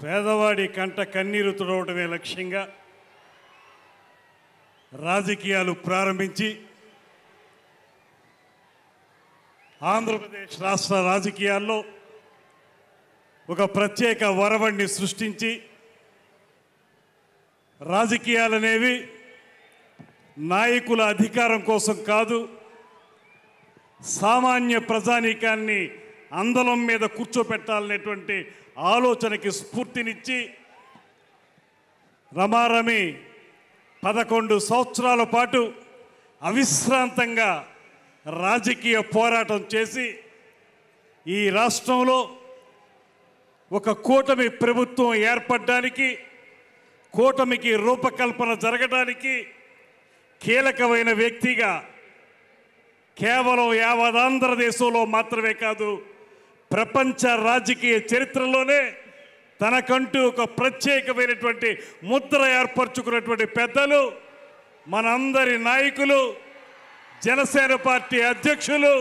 పేదవాడి కంట కన్నీరు తుడవటమే లక్ష్యంగా రాజకీయాలు ప్రారంభించి ఆంధ్రప్రదేశ్ రాష్ట్ర రాజకీయాల్లో ఒక ప్రత్యేక వరవడిని సృష్టించి రాజకీయాలనేవి నాయకుల అధికారం కోసం కాదు, సామాన్య ప్రజానీకాన్ని అందలం మీద కూర్చోపెట్టాలనేటువంటి ఆలోచనకి స్ఫూర్తినిచ్చి రమారమి 11 సంవత్సరాల పాటు అవిశ్రాంతంగా రాజకీయ పోరాటం చేసి ఈ రాష్ట్రంలో ఒక కూటమి ప్రభుత్వం ఏర్పడడానికి, కూటమికి రూపకల్పన జరగడానికి కీలకమైన వ్యక్తిగా కేవలం యావత్ ఆంధ్రదేశంలో మాత్రమే కాదు, ప్రపంచ రాజకీయ చరిత్రలోనే తనకంటూ ఒక ప్రత్యేకమైనటువంటి ముద్ర ఏర్పరచుకున్నటువంటి పెద్దలు, మనందరి నాయకులు, జనసేన పార్టీ అధ్యక్షులు,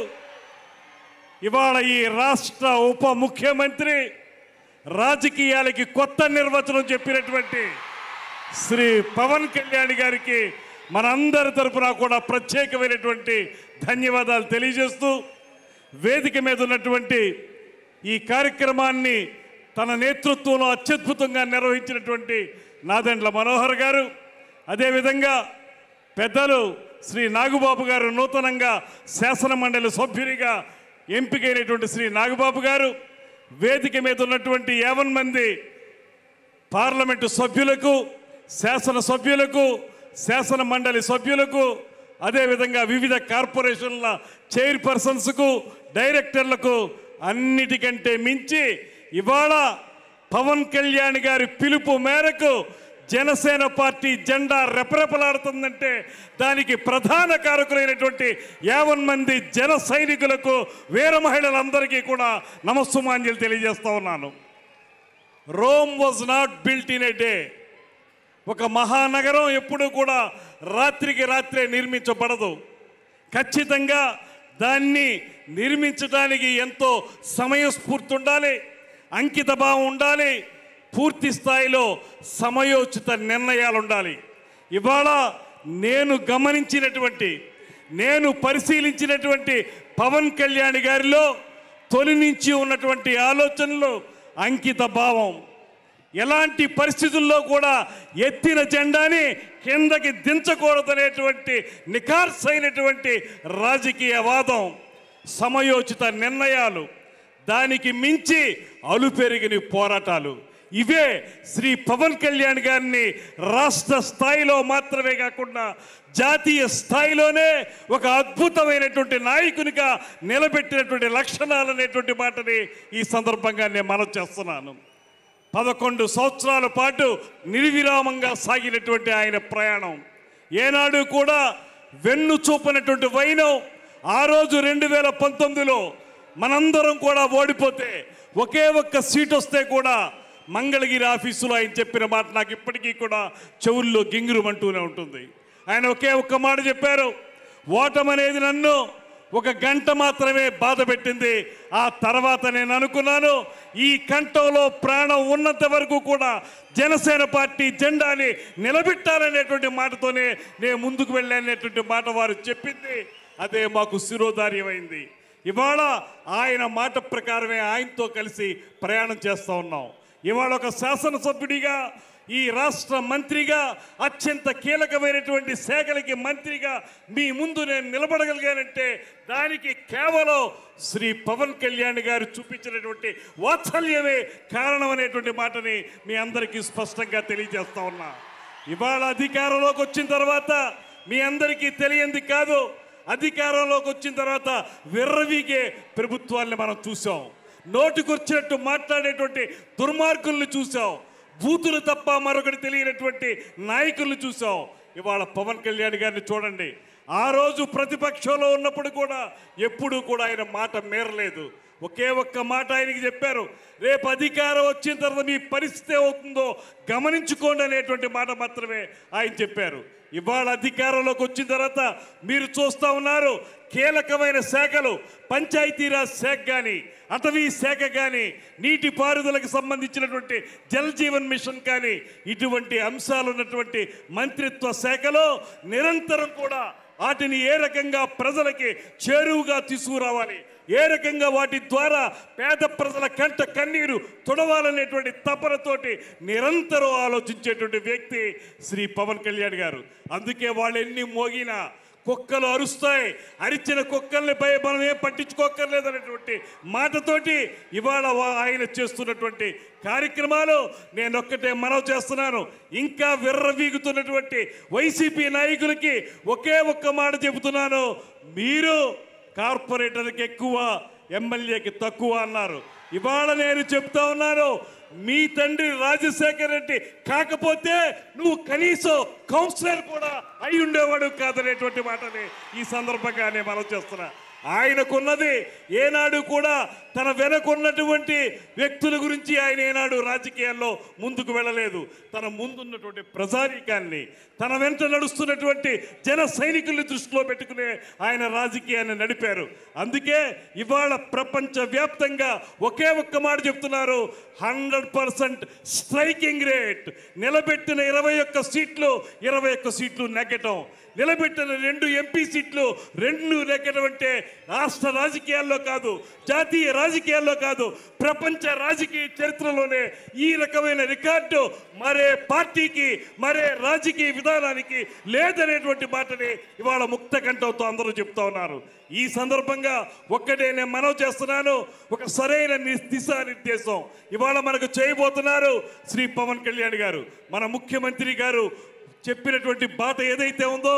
ఇవాళ ఈ రాష్ట్ర ఉప ముఖ్యమంత్రి, రాజకీయాలకి కొత్త నిర్వచనం చెప్పినటువంటి శ్రీ పవన్ కళ్యాణ్ గారికి మనందరి తరపున కూడా ప్రత్యేకమైనటువంటి ధన్యవాదాలు తెలియజేస్తూ, వేదిక మీద ఉన్నటువంటి ఈ కార్యక్రమాన్ని తన నేతృత్వంలో అత్యద్భుతంగా నిర్వహించినటువంటి నాదెండ్ల మనోహర్ గారు, అదేవిధంగా పెద్దలు శ్రీ నాగబాబు గారు, నూతనంగా శాసనమండలి సభ్యునిగా ఎంపికైనటువంటి శ్రీ నాగబాబు గారు, వేదిక మీద ఉన్నటువంటి 50 మంది పార్లమెంటు సభ్యులకు, శాసన సభ్యులకు, శాసన మండలి సభ్యులకు, అదేవిధంగా వివిధ కార్పొరేషన్ల చైర్పర్సన్స్కు, డైరెక్టర్లకు, అన్నిటికంటే మించి ఇవాళ పవన్ కళ్యాణ్ గారి పిలుపు మేరకు జనసేన పార్టీ జెండా రెపరెపలాడుతుందంటే దానికి ప్రధాన కారకులైనటువంటి 50 మంది జన సైనికులకు, వీర మహిళలందరికీ కూడా నమస్సుమాంజలి తెలియజేస్తా ఉన్నాను. Rome was not built in a day. ఒక మహానగరం ఎప్పుడూ కూడా రాత్రికి రాత్రే నిర్మించబడదు. ఖచ్చితంగా దాన్ని నిర్మించడానికి ఎంతో సమయస్ఫూర్తి ఉండాలి, అంకిత భావం ఉండాలి, పూర్తి స్థాయిలో సమయోచిత నిర్ణయాలు ఉండాలి. ఇవాళ నేను గమనించినటువంటి, నేను పరిశీలించినటువంటి పవన్ కళ్యాణ్ గారిలో తొలి నుంచి ఉన్నటువంటి ఆలోచనలు, అంకిత భావం, ఎలాంటి పరిస్థితుల్లో కూడా ఎత్తిన జెండాని కిందకి దించకూడదనేటువంటి నిఖార్సైనటువంటి రాజకీయ వాదం, సమయోచిత నిర్ణయాలు, దానికి మించి అలుపెరిగిన పోరాటాలు, ఇవే శ్రీ పవన్ కళ్యాణ్ గారిని రాష్ట్ర స్థాయిలో మాత్రమే కాకుండా జాతీయ స్థాయిలోనే ఒక అద్భుతమైనటువంటి నాయకునిగా నిలబెట్టినటువంటి లక్షణాలు అనేటువంటి మాటని ఈ సందర్భంగా నేను మనవి చేస్తున్నాను. 11 సంవత్సరాల పాటు నిర్విరామంగా సాగినటువంటి ఆయన ప్రయాణం ఏనాడు కూడా వెన్ను చూపనటువంటి వైనం. ఆ రోజు 2019లో మనందరం కూడా ఓడిపోతే ఒకే ఒక్క సీట్ వస్తే కూడా మంగళగిరి ఆఫీసులో ఆయన చెప్పిన మాట నాకు ఇప్పటికీ కూడా చెవుల్లో గింగురుమంటూనే ఉంటుంది. ఆయన ఒకే ఒక్క మాట చెప్పారు, ఓటమనేది నన్ను 1 గంట మాత్రమే బాధ పెట్టింది, ఆ తర్వాత నేను అనుకున్నాను ఈ కంఠంలో ప్రాణం ఉన్నంత వరకు కూడా జనసేన పార్టీ జెండాని నిలబెట్టాలనేటువంటి మాటతోనే నేను ముందుకు వెళ్ళానేటువంటి మాట వారు చెప్పింది, అదే మాకు శిరోధార్యమైంది. ఇవాళ ఆయన మాట ప్రకారమే ఆయనతో కలిసి ప్రయాణం చేస్తూ ఉన్నాం. ఇవాళ ఒక శాసనసభ్యుడిగా, ఈ రాష్ట్ర మంత్రిగా, అత్యంత కీలకమైనటువంటి శాఖలకి మంత్రిగా మీ ముందు నేను నిలబడగలిగానంటే దానికి కేవలం శ్రీ పవన్ కళ్యాణ్ గారు చూపించినటువంటి వాత్సల్యమే కారణం అనేటువంటి మాటని మీ అందరికీ స్పష్టంగా తెలియజేస్తా ఉన్నా. ఇవాళ అధికారంలోకి వచ్చిన తర్వాత మీ అందరికీ తెలియంది కాదు, అధికారంలోకి వచ్చిన తర్వాత విర్రవీగే ప్రభుత్వాన్ని మనం చూసాం. నోటికొచ్చినట్టు మాట్లాడేటువంటి దుర్మార్గుల్ని చూసాం, బూతులు తప్ప మరొకటి తెలియనటువంటి నాయకుల్ని చూసాం. ఇవాళ పవన్ కళ్యాణ్ గారిని చూడండి, ఆ రోజు ప్రతిపక్షంలో ఉన్నప్పుడు కూడా ఎప్పుడూ కూడా ఆయన మాట మేరలేదు. ఒకే ఒక్క మాట ఆయనకి చెప్పారు, రేపు అధికారం వచ్చిన తర్వాత మీ పరిస్థితి అవుతుందో గమనించుకోండి అనేటువంటి మాట మాత్రమే ఆయన చెప్పారు. ఇవాళ అధికారంలోకి వచ్చిన తర్వాత మీరు చూస్తూ ఉన్నారు, కీలకమైన శాఖలు పంచాయతీరాజ్ శాఖ కానీ, అటవీ శాఖ కానీ, నీటిపారుదలకు సంబంధించినటువంటి జల్ జీవన్ మిషన్ కానీ, ఇటువంటి అంశాలు ఉన్నటువంటి మంత్రిత్వ శాఖలో నిరంతరం కూడా వాటిని ఏ రకంగా ప్రజలకి చేరువుగా తీసుకురావాలి, ఏ రకంగా వాటి ద్వారా పేద ప్రజల కంట కన్నీరు తుడవాలనేటువంటి తపనతోటి నిరంతరం ఆలోచించేటువంటి వ్యక్తి శ్రీ పవన్ కళ్యాణ్ గారు. అందుకే వాళ్ళు ఎన్ని మోగినా కుక్కలు అరుస్తాయి, అరిచిన కుక్కల్ని మనం ఏం పట్టించుకోక్కర్లేదనేటువంటి మాటతోటి ఇవాళ ఆయన చేస్తున్నటువంటి కార్యక్రమాలు నేను ఒక్కటే మనవి చేస్తున్నాను. ఇంకా విర్రవీగుతున్నటువంటి వైసీపీ నాయకులకి ఒకే ఒక్క మాట చెబుతున్నాను, మీరు కార్పొరేటర్కి ఎక్కువ, ఎమ్మెల్యేకి తక్కువ అన్నారు. ఇవాళ నేను చెప్తా ఉన్నాను, మీ తండ్రి రాజశేఖర్ రెడ్డి కాకపోతే నువ్వు కనీసం కౌన్సిలర్ కూడా అయి ఉండేవాడు కాదనేటువంటి మాటని ఈ సందర్భంగానే మనం చేస్తున్నా. ఆయనకున్నది ఏనాడు కూడా తన వెనకున్నటువంటి వ్యక్తుల గురించి ఆయన ఏనాడు రాజకీయాల్లో ముందుకు వెళ్ళలేదు. తన ముందున్నటువంటి ప్రజానీకాన్ని, తన వెంట నడుస్తున్నటువంటి జన సైనికుల్ని దృష్టిలో పెట్టుకునే ఆయన రాజకీయాన్ని నడిపారు. అందుకే ఇవాళ ప్రపంచవ్యాప్తంగా ఒకే ఒక్క మాట చెప్తున్నారు, 100% స్ట్రైకింగ్ రేట్. నిలబెట్టిన 21 సీట్లు 21 సీట్లు నెగ్గటం, నిలబెట్టిన 2 ఎంపీ సీట్లు 2 నెగ్గడం అంటే రాష్ట్ర రాజకీయాల్లో కాదు, జాతీయ రాజకీయాల్లో కాదు, ప్రపంచ రాజకీయ చరిత్రలోనే ఈ రకమైన రికార్డు మరే పార్టీకి, మరే రాజకీయ విధానానికి లేదనేటువంటి మాటని ఇవాళ ముక్త కంఠంతో అందరూ చెప్తా ఉన్నారు. ఈ సందర్భంగా ఒక్కటే నేను మనవి చేస్తున్నాను, ఒక సరైన దిశానిర్దేశం ఇవాళ మనకు చేయబోతున్నారు శ్రీ పవన్ కళ్యాణ్ గారు. మన ముఖ్యమంత్రి గారు చెప్పినటువంటి బాట ఏదైతే ఉందో